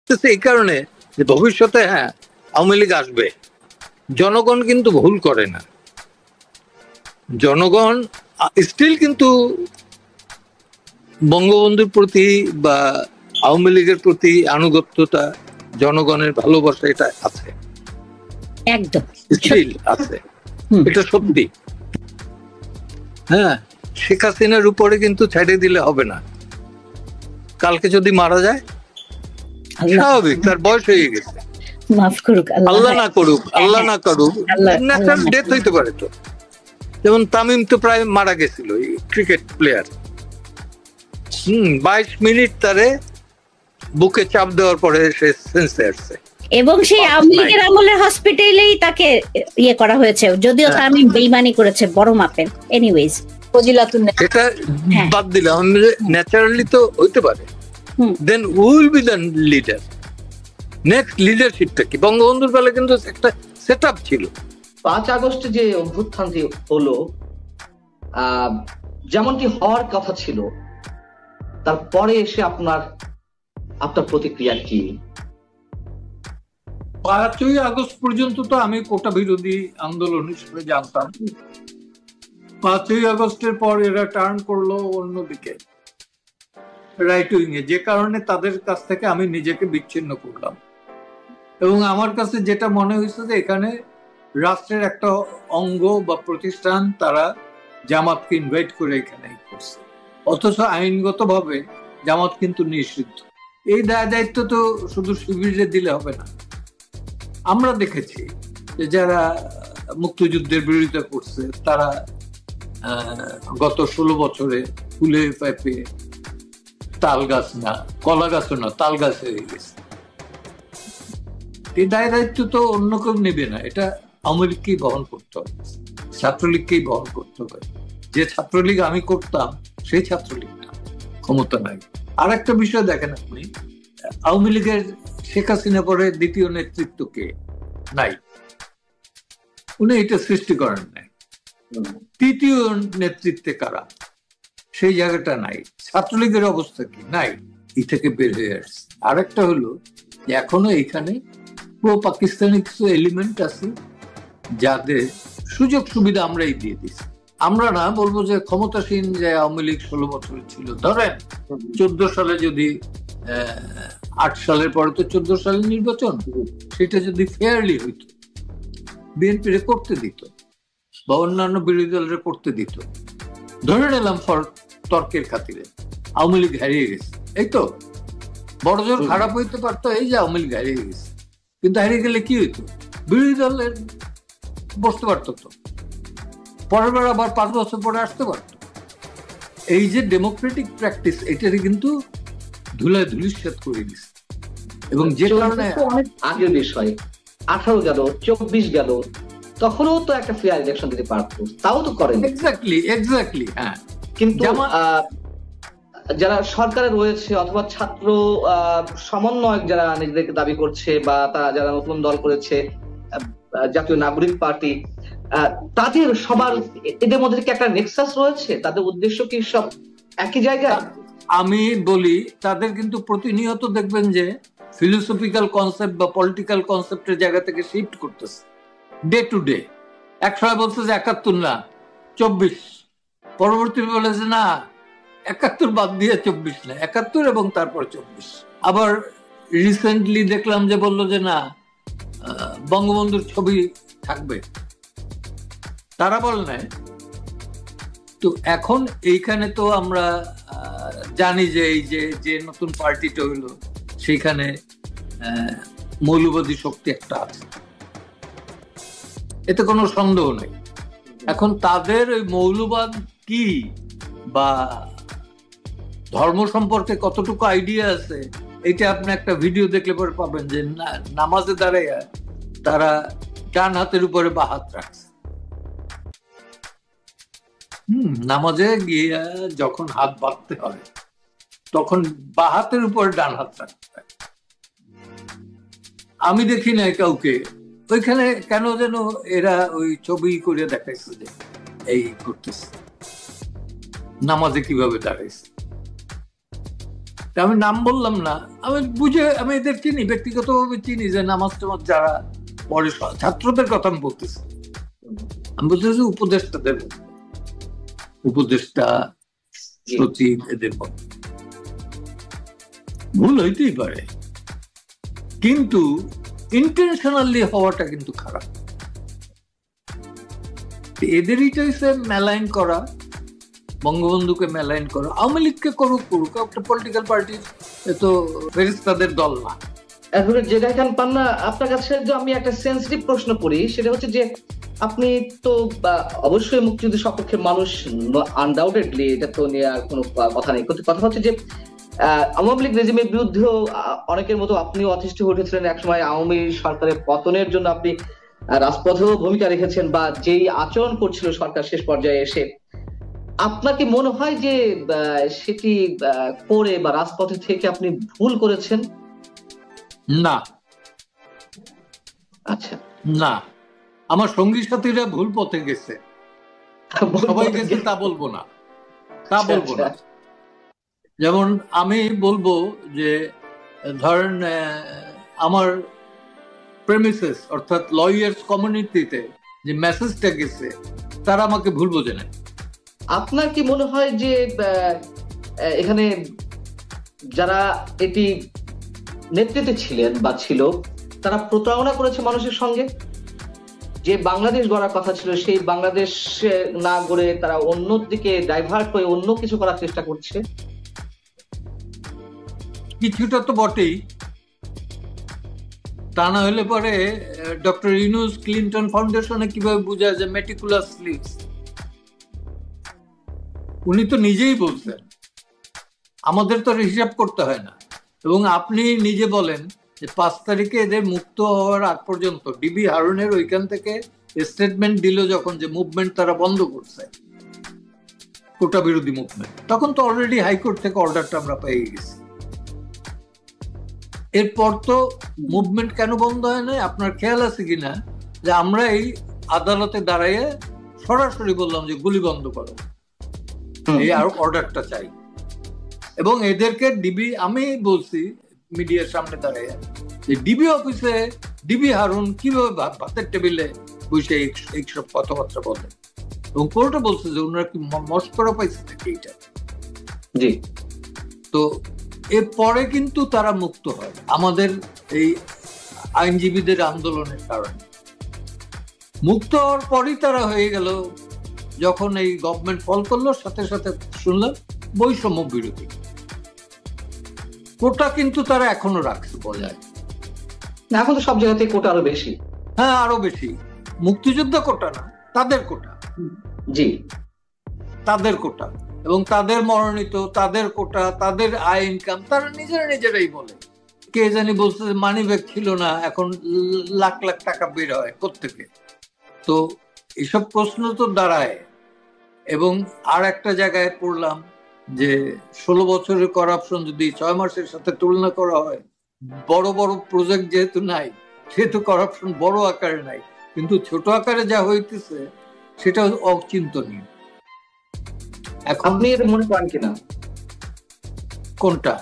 এই কারণে যে ভবিষ্যতে হ্যাঁ আওয়ামী লীগ আসবে, জনগণ কিন্তু ভুল করে না। জনগণ স্টিল কিন্তু বঙ্গবন্ধুর প্রতি বা আওয়ামী লীগের প্রতি আনুগত্যতা, জনগণের ভালোবাসা এটা আছে, একদম স্টিল আছে, এটা সত্যি। হ্যাঁ, শেখ হাসিনার উপরে কিন্তু ছেড়ে দিলে হবে না। কালকে যদি মারা যায় স্বাভাবিক, তার বয়স হয়ে গেছে, মাফ করুক আল্লাহ না করুক, আল্লাহ না করুক, ন্যাচারাল ডেথ হইতে পারে। তো যেমন তামিম তো প্রায় মারা গেছিল, ক্রিকেট প্লেয়ার। 22 মিনিট তারে বুকে চাপ দেওয়ার পরে সে সেন্সে আসছে, এবং সেই আওয়ামী লীগের আমলের হসপিটালেই তাকে ইয়ে করা হয়েছে, যদিও তামিম বেইমানি করেছে বড় মাপের। এনিওয়েজ এটা বাদ দিলাম, ন্যাচারালি তো হইতে পারে। Then will be the leader. Next লিডারশিপটা কি? বঙ্গবন্ধুর বেলা কিন্তু একটা সেট আপ ছিল। 5 আগস্টে যে অভ্যুত্থানটি হলো, যেমনটি হওয়ার কথা ছিল, তারপরে এসে আপনার প্রতিক্রিয়া কি? 5ই আগস্ট পর্যন্ত তো আমি কোটা বিরোধী আন্দোলন হিসেবে জানতাম। 5ই আগস্টের পর এরা টার্ন করলো অন্যদিকে, রাইট উইং এ, যে কারণে তাদের কাছ থেকে আমি নিজেকে বিচ্ছিন্ন করলাম। এবং আমার কাছে যেটা মনে হয়েছে যে এখানে রাষ্ট্রের একটা অঙ্গ বা প্রতিষ্ঠান তারা জামাতকে ইনভাইট করে এখানে করছে, অথচ আইনগতভাবে জামাত কিন্তু নিষিদ্ধ। এই দায়িত্ব তো শুধু শিবিরে দিলে হবে না। আমরা দেখেছি যে যারা মুক্তিযুদ্ধের বিরোধিতা করছে তারা গত 16 বছরে ফুলে পেঁপে তাল গাছ না, কলা গাছও না, তাল গাছ হয়ে গেছে। এই দায়িত্ব তো অন্য কেউ নেবে না, এটা আওয়ামী লীগকেই বহন করতে হবে, ছাত্রলীগকেই বহন করতে হবে। যে ছাত্রলীগ আমি করতাম সেই ছাত্রলীগ না, ক্ষমতা নাই। আর একটা বিষয় দেখেন আপনি, আওয়ামী লীগের শেখ হাসিনা পরে দ্বিতীয় নেতৃত্ব কে? নাই, উনি এটা সৃষ্টি করেন নাই। তৃতীয় নেতৃত্বে কারা? সেই জায়গাটা নাই। ছাত্রলীগের অবস্থা কি? নাই, এই থেকে বের হয়ে আসছে। আর একটা হলো যে এখনো এখানে প্রো পাকিস্তানি কিছু এলিমেন্ট আছে যাদের সুযোগ সুবিধা আমরাই দিয়ে দিচ্ছি। আমরা না বলবো যে ক্ষমতাসীন যে আওয়ামী লীগ 16 বছর ছিল, ধরেন 14 সালে যদি 8 সালের পরে তো 14 সালের নির্বাচন, সেটা যদি ফেয়ারলি হইতো, বিএনপি করতে দিত বা অন্যান্য বিরোধী দলের করতে দিত, ধরে নিলাম তর্কের খাতিরে আওয়ামী লীগ হারিয়ে গেছে, এই তো বড় জোর খারাপ হইতে পারতো, এই যে আওয়ামী লীগ হারিয়ে গেছে। কিন্তু হারিয়ে গেলে কি হইতো? বিরোধী দলের বসতে পারতো, তো পরের বার আবার 5 বছর পরে আসতে পারতো। এই যে ডেমোক্রেটিক প্র্যাকটিস, এটারই কিন্তু ধুলায় ধুলিস্যাৎ করে দিচ্ছে। এবং যে কারণে অনেক আগের বিষয়, 18 গেল, 24 গেল, তখনও তো একটা ফেয়ার ইলেকশন দিতে পারতো, তাও তো করেন। এক্স্যাক্টলি হ্যাঁ। কিন্তু যারা সরকারে রয়েছে অথবা ছাত্র সমন্বয়ক যারা নিজেদেরকে দাবি করছে, বা তারা যারা নতুন দল করেছে, জাতীয় নাগরিক পার্টি, তাদের সবার এদের মধ্যে কি একটা নেক্সাস রয়েছে? তাদের উদ্দেশ্য কি সব একই জায়গায়? আমি বলি, তাদের কিন্তু প্রতিনিয়ত দেখবেন যে ফিলোসফিক্যাল কনসেপ্ট বা পলিটিক্যাল কনসেপ্টের জায়গা থেকে শিফট করতেছে ডে টু ডে। এক সময় বলছে যে 71 না 24, পরবর্তী বলেছে না 71 বাদ দিয়ে 24 না 71 এবং তারপর 24। আবার রিসেন্টলি দেখলাম যে বললো যে না বঙ্গবন্ধুর ছবি থাকবে, তারা বলে নাই। তো এখন এইখানে তো আমরা জানি যে এই যে নতুন পার্টিটা হইলো সেখানে মৌলবাদী শক্তি একটা আছে, এতে কোনো সন্দেহ নেই। এখন তাদের ওই মৌলবাদ কি বা ধর্ম সম্পর্কে কতটুকু আইডিয়া আছে, এটা আপনি একটা ভিডিও দেখলে পরে পাবেন যে নামাজে দাঁড়াইয়া তারা ডান হাতের উপরে বা হাত রাখছে। নামাজে গিয়ে যখন হাত বাঁধতে হয় তখন বা হাতের উপরে ডান হাত রাখতে হয়। আমি দেখি না কাউকে ওইখানে, কেন যেন এরা ওই ছবি করে দেখাইছে যে এই করতেছে, নামাজে কিভাবে দাঁড়াইছে। আমি নাম বললাম না, আমি এদের চিনি, ব্যক্তিগতভাবে চিনি, যে নামাজ টামাজ যারা পরে, ছাত্রদের কথা আমি বলতেছি, উপদেষ্টাদের, উপদেষ্টা সচিব, এদের মধ্যে ভুল হইতেই পারে, কিন্তু ইন্টেনশনালি হওয়াটা কিন্তু খারাপ। এদেরই চাইছে মেলাইন করা, বঙ্গবন্ধুকে মেলাইন করা। আওয়ামী লীগকে করুক, একটা পলিটিক্যাল পার্টির তো ফেরেশতাদের দল না। এখন জায়গা পান না। আপনার কাছে আমি একটা সেন্সিটিভ প্রশ্ন করি, সেটা হচ্ছে যে আপনি তো অবশ্যই মুক্তিযুদ্ধের সপক্ষে মানুষ, আনডাউটেডলি, এটা তো নিয়ে আর কোনো কথা নেই। কথা হচ্ছে যে আওয়ামী লীগ রেজিমের বিরুদ্ধেও অনেকের মতো আপনিও অতিষ্ঠ হয়ে উঠেছিলেন একসময়। আওয়ামী সরকারের পতনের জন্য আপনি রাজপথেও ভূমিকা রেখেছেন, বা যেই আচরণ করছিল সরকার শেষ পর্যায়ে এসে, আপনার কি মনে হয় যে সেটি করে বা রাজপথে থেকে আপনি ভুল করেছেন? না। আচ্ছা, না, আমার সঙ্গী সাথীরা ভুল পথে গেছে, সবাই গেছে তা বলবো না, যেমন আমি বলবো যে ধরেন আমার প্রেমিসেস অর্থাৎ লয়ার্স কমিউনিটিতে যে মেসেজটা গেছে, তারা আমাকে ভুল বোঝে না। আপনার কি মনে হয় যে এখানে যারা এটি নেতৃত্বে ছিলেন বা ছিল, তারা প্রতারণা করেছে মানুষের সঙ্গে? যে বাংলাদেশ গড়ার কথা ছিল, সেই বাংলাদেশ না গড়ে তারা অন্যদিকে ডাইভার্ট হয়ে অন্য কিছু করার চেষ্টা করছে? কিছুটা তো বটেই, তা না হলে পরে ডক্টর ইউনূস ক্লিনটন ফাউন্ডেশনে কিভাবে বোঝা যায় মেটিকুলাসলি? উনি তো নিজেই বলছেন, আমাদের তো হিসাব করতে হয় না। এবং আপনি নিজে বলেন যে 5 তারিখে এদের মুক্ত হওয়ার আগ পর্যন্ত ডিবি হারুনের ওইখান থেকে স্টেটমেন্ট দিল যখন, যে মুভমেন্ট তারা বন্ধ করছে, কোটা বিরোধী মুভমেন্ট, তখন তো অলরেডি হাইকোর্ট থেকে অর্ডারটা আমরা পেয়ে গেছি। এরপর তো মুভমেন্ট কেন বন্ধ হয় নাই আপনার খেয়াল আছে কিনা, যে আমরা এই আদালতে দাঁড়াইয়ে সরাসরি বললাম যে গুলি বন্ধ করো, এই আর অর্ডারটা চাই। এবং এদেরকে ডিবি, আমি বলছি মিডিয়ার সামনে দাঁড়াইয়া, যে ডিবি অফিসে ডিবি হারুন কিভাবে ভাতের টেবিলে বসে এইসব কথাবার্তা বলে, এবং কোর্টে বলছে যে ওনারা কি মস্করা পাইছে নাকি এইটা। জি। তো এরপরে কিন্তু তারা মুক্ত হয় আমাদের এই আইনজীবীদের আন্দোলনের কারণে। মুক্ত হওয়ার পরই তারা হয়ে গেল, যখন এই গভর্নমেন্ট ফল করলো, সাথে সাথে শুনলাম বৈষম্য বিরোধী। কোটা কিন্তু তারা এখনো রাখছে বজায়। এখন তো সব জায়গাতেই কোটা আরো বেশি। হ্যাঁ, আরো বেশি। মুক্তিযোদ্ধা কোটা না, তাদের কোটা। জি, তাদের কোটা, এবং তাদের মনোনীত, তাদের কোটা, তাদের আয় ইনকাম, তারা নিজেরাই বলে। কে জানি বলছে মানি ব্যাগ ছিল না, এখন লাখ লাখ টাকা বের হয় কোত্থেকে। তো এসব প্রশ্ন তো দাঁড়ায়। এবং আর একটা জায়গায় পড়লাম যে 16 বছরের করাপশন যদি 6 মাসের সাথে তুলনা করা হয়, বড় বড় প্রজেক্ট যেহেতু নাই, সেহেতু করাপশন বড় আকারে নাই, কিন্তু ছোট আকারে যা হইতেছে সেটা অচিন্তনীয়। আপনি এটা মনে করেন কিনা, কোনটা?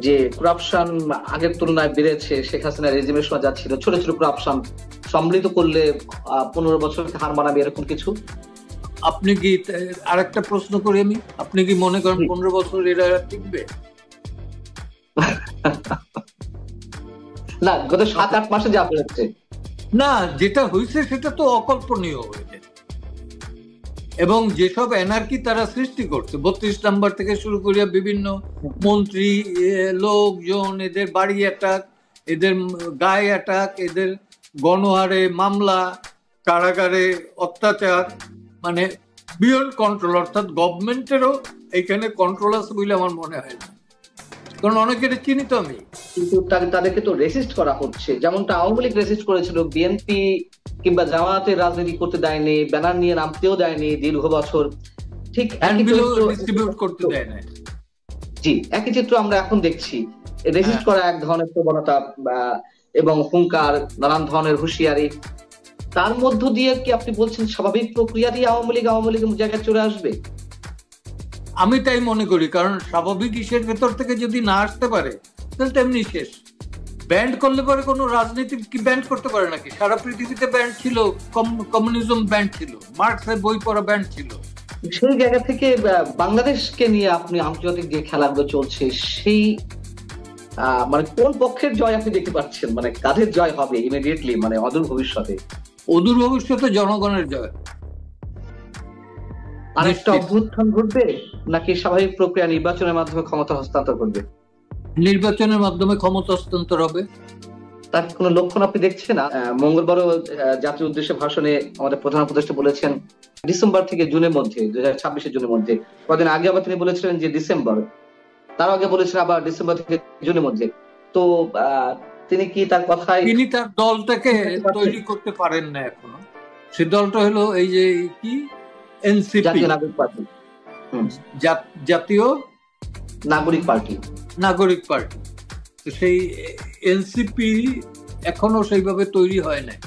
যে করাপশন আগের তুলনায় বেড়েছে? শেখ হাসিনা রেজিমের সময় যা ছিল, ছোট ছোট করাপশন সম্মিলিত করলে 15 বছরকে হার মানাবে, এরকম কিছু? আপনি কি, আরেকটা প্রশ্ন করি আমি, আপনি কি মনে করেন 15 বছর এরা টিকবে? না, গত 7-8 মাসে যা হয়েছে, না, যেটা হয়েছে সেটা তো অকল্পনীয় হয়েছে। এবং যেসব এনার্কি তারা সৃষ্টি করছে, 32 নাম্বার থেকে শুরু করিয়া বিভিন্ন মন্ত্রী, লোকজন, এদের বাড়ি অ্যাটাক, এদের গায়ে অ্যাটাক, এদের গণহারে মামলা, কারাগারে অত্যাচার, মানে বিয়ন্ড কন্ট্রোল। অর্থাৎ গভর্নমেন্টেরও এখানে কন্ট্রোল আছে বলে আমার মনে হয় না, কারণ অনেকের চিনি তো আমি। কিন্তু তাদেরকে তো রেসিস্ট করা হচ্ছে, যেমনটা আওয়ামী লীগ রেসিস্ট করেছিল। বিএনপি কিংবা জামায়াতের রাজনীতি করতে দেয়নি, ব্যানার নিয়ে নামতেও দেয়নি দীর্ঘ বছর। ঠিক ডিস্ট্রিবিউট করতে দেয় না। জি, একই চিত্র আমরা এখন দেখছি। রেসিস্ট করা এক ধরনের প্রবণতা এবং হুঙ্কার, নানান ধরনের হুঁশিয়ারি, তার মধ্য দিয়ে কি আপনি বলছেন স্বাভাবিক প্রক্রিয়াতেই আওয়ামী লীগের জায়গায় চলে আসবে? আমি তাই মনে করি, কারণ স্বাভাবিক ইসের ভেতর থেকে যদি না আসতে পারে তাহলে তেমনি শেষ। ব্যান্ড করলে পরে কোনো রাজনীতি কি ব্যান্ড করতে পারে নাকি? সারা পৃথিবীতে ব্যান্ড ছিল, কমিউনিজম ব্যান্ড ছিল, মার্কসের বই পড়া ব্যান্ড ছিল। সেই জায়গা থেকে বাংলাদেশকে নিয়ে আপনি আন্তর্জাতিক যে খেলাগুলো চলছে সেই মানে কোন পক্ষের জয় আপনি দেখতে পাচ্ছেন, মানে কাদের জয় হবে ইমিডিয়েটলি, মানে অদূর ভবিষ্যতে? অদূর ভবিষ্যতে জনগণের জয়। আরেকটা অভ্যুত্থান ঘটবে নাকি স্বাভাবিক প্রক্রিয়া নির্বাচনের মাধ্যমে ক্ষমতা হস্তান্তর করবে? নির্বাচনের মাধ্যমে ক্ষমতা হস্তান্তর হবে। তার কোন লক্ষণ আপনি দেখছেন? মঙ্গলবারও জাতীয় উদ্দেশ্যে ভাষণে আমাদের প্রধান উপদেষ্টা বলেছেন ডিসেম্বর থেকে জুনের মধ্যে, 2026 জুনের মধ্যে। কদিন আগে আবার তিনি বলেছিলেন যে ডিসেম্বর, তার আগে বলেছেন আবার ডিসেম্বর থেকে জুনের মধ্যে। তো তিনি কি তার কথায়, তিনি তার দলটাকে তৈরি করতে পারেন না এখনো। সে দলটা হলো এই যে কি এনসিপি, জাতীয় নাগরিক পার্টি। জাতীয় নাগরিক পার্টি। তো সেই এনসিপি এখনো সেইভাবে তৈরি হয় নাই।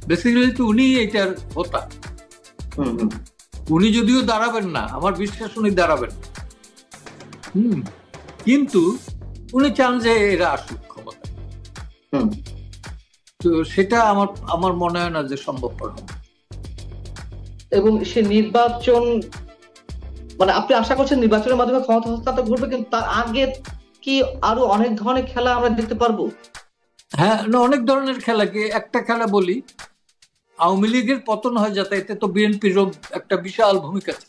বেসিক্যালি তো উনি এটার হোতা। উনি যদিও দাঁড়াবেন না, আমার বিশ্বাস উনি দাঁড়াবেন, কিন্তু উনি চান যে এরা আসুক ক্ষমতা। তো সেটা আমার মনে হয় না যে সম্ভবপর হবে। এবং সে নির্বাচন, মানে আপনি আশা করছেন নির্বাচনের মাধ্যমে ক্ষমতা হস্তান্তর ঘটবে, কিন্তু তার আগে কি আরো অনেক ধরনের খেলা আমরা দেখতে পারবো? হ্যাঁ, অনেক ধরনের খেলা। কি একটা খেলা বলি, আওয়ামী লীগের পতন হয় যাতে, এতে তো বিএনপির একটা বিশাল ভূমিকা আছে।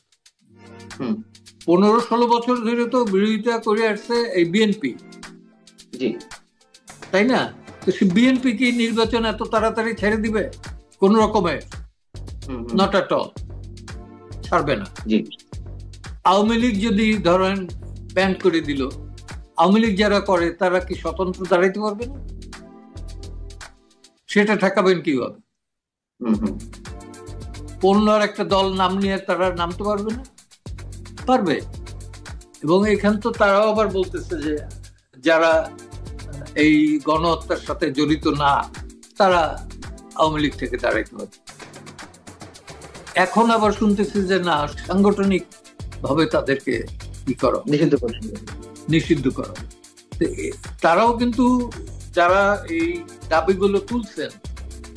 15-16 বছর ধরে তো বিরোধিতা করে আসছে এই বিএনপি, তাই না? তো সে বিএনপি কি নির্বাচন এত তাড়াতাড়ি ছেড়ে দিবে? কোন রকমের নট এট অল, ছাড়বে না। আওয়ামী লীগ যদি ধরেন ব্যান করে দিল, আওয়ামী লীগ যারা করে তারা কি স্বতন্ত্র দাঁড়াইতে পারবে না? সেটা ঠেকাবেন কিভাবে? অন্য আর একটা দল নাম নিয়ে তারা নামতে পারবে না? পারবে। এবং এখান তো তারাও আবার বলতেছে যে যারা এই গণহত্যার সাথে জড়িত না তারা আওয়ামী লীগ থেকে দাঁড়াইতে পারবে। এখন আবার শুনতেছে যে না, সাংগঠনিক ভাবে তাদেরকে কি করো, নিষিদ্ধ করো। তারাও কিন্তু যারা এই দাবিগুলো তুলছেন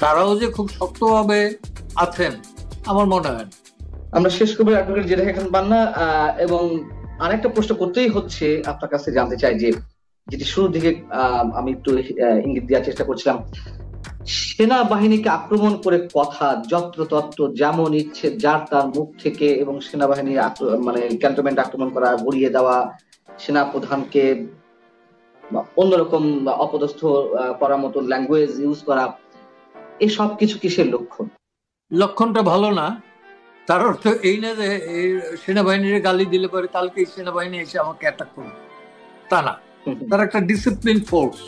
তারাও যে খুব শক্তভাবে আছেন আমার মনে হয়। আমরা শেষ করবো অ্যাডভোকেট জেরা খান পান্না, এবং আরেকটা প্রশ্ন করতেই হচ্ছে আপনার কাছে, জানতে চাই যে যেটি শুরুর দিকে আমি একটু ইঙ্গিত দেওয়ার চেষ্টা করছিলাম, সেনাবাহিনীকে আক্রমণ করে কথা যত্রতত্র যেমন ইচ্ছে যার তার মুখ থেকে, এবং সেনাবাহিনী মানে ক্যান্টনমেন্ট আক্রমণ করা, গুড়িয়ে দেওয়া, সেনা প্রধানকে অন্যরকম অপদস্থ করার মতো ল্যাঙ্গুয়েজ ইউজ করা, এই সব কিছু কিসের লক্ষণ? লক্ষণটা ভালো না। তার অর্থ এই না যে সেনাবাহিনীর গালি দিলে পরে কালকে সেনাবাহিনী এসে আমাকে অ্যাটাক করবে, তা না। তার একটা ডিসিপ্লিন ফোর্স,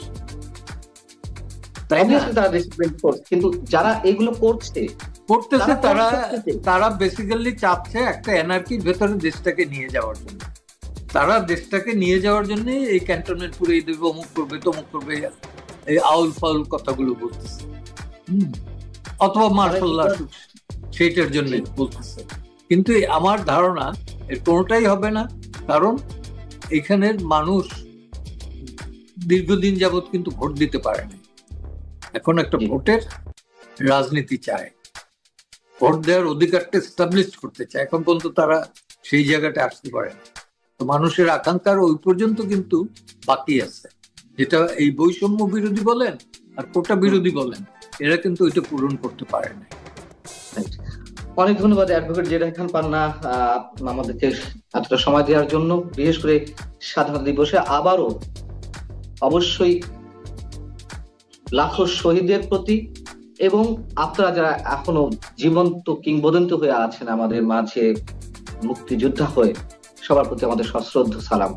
তাই না? তারা ডিসিপ্লিন ফোর্স, কিন্তু যারা এগুলো করতেছে তারা বেসিক্যালি চাচ্ছে একটা এনার্কির ভেতরে দেশটাকে নিয়ে যাওয়ার জন্য। তারা দেশটাকে নিয়ে যাওয়ার জন্য এই ক্যান্টনমেন্ট পুড়িয়ে দেবে, অমুক করবে তমুক করবে, এই আউল ফাউল কথাগুলো বলতেছে, অথবা মার্শাল ল সেইটার জন্য বলতেছে। কিন্তু আমার ধারণা এর কোনোটাই হবে না, কারণ এখানের মানুষ দীর্ঘদিন যাবৎ কিন্তু ভোট দিতে পারে না। এখন একটা ভোটের রাজনীতি চায়, ভোট দেওয়ার অধিকারটা এস্টাবলিশ করতে চায়। এখন পর্যন্ত তারা সেই জায়গাটা আসতে পারে না। তো মানুষের আকাঙ্ক্ষার ওই পর্যন্ত কিন্তু বাকি আছে, যেটা এই বৈষম্য বিরোধী বলেন আর কোটা বিরোধী বলেন, এরা কিন্তু ওইটা পূরণ করতে পারে না। অনেক ধন্যবাদ অ্যাডভোকেট জেরা খান পান্না আমাদেরকে এতটা সময় দেওয়ার জন্য, বিশেষ করে স্বাধীনতা দিবসে। আবারও অবশ্যই লাখো শহীদের প্রতি এবং আপনারা যারা এখনো জীবন্ত কিংবদন্তি হয়ে আছেন আমাদের মাঝে মুক্তিযোদ্ধা হয়ে, সবার প্রতি আমাদের সশ্রদ্ধ সালাম।